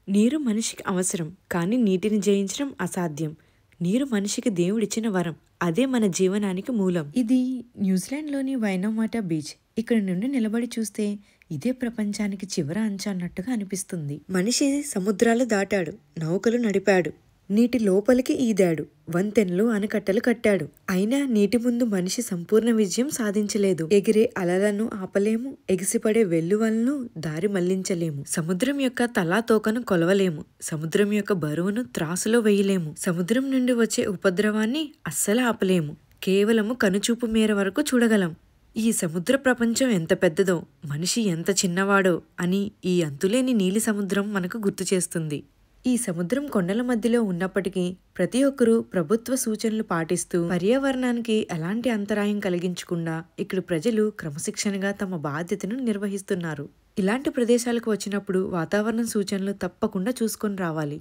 నీరు మనిషికి అవసరం, కానీ నీటిని జయించడం అసాధ్యం. నీరు మనిషికి దేవుడిచ్చిన వరం. అదే మన జీవనానికి మూలం. ఇది న్యూజిలాండ్లోని వైనోమాటా బీచ్. ఇక్కడ నుండి నిలబడి చూస్తే ఇదే ప్రపంచానికి చివర అంచు అన్నట్టుగా అనిపిస్తుంది. మనిషి సముద్రాలు దాటాడు, నౌకలు నడిపాడు, నీటి లోపలికి ఈదాడు, వంతెనలు ఆనకట్టలు కట్టాడు. అయినా నీటి ముందు మనిషి సంపూర్ణ విజయం సాధించలేదు. ఎగిరే అలలను ఆపలేము, ఎగిసిపడే వెల్లువలను దారి మళ్లించలేము. సముద్రం యొక్క తలా తోకను కొలవలేము, సముద్రం యొక్క బరువును త్రాసులో వేయలేము, సముద్రం నుండి వచ్చే ఉపద్రవాన్ని అస్సలు ఆపలేము. కేవలము కనుచూపు మేర వరకు చూడగలం. ఈ సముద్ర ప్రపంచం ఎంత పెద్దదో, మనిషి ఎంత చిన్నవాడో అని ఈ అంతులేని నీలి సముద్రం మనకు గుర్తు చేస్తుంది. ఈ సముద్రం కొండల మధ్యలో ఉన్నప్పటికీ ప్రతి ఒక్కరూ ప్రభుత్వ సూచనలు పాటిస్తూ పర్యావరణానికి ఎలాంటి అంతరాయం కలిగించకుండా ఇక్కడ ప్రజలు క్రమశిక్షణగా తమ బాధ్యతను నిర్వహిస్తున్నారు. ఇలాంటి ప్రదేశాలకు వచ్చినప్పుడు వాతావరణ సూచనలు తప్పకుండా చూసుకొని రావాలి.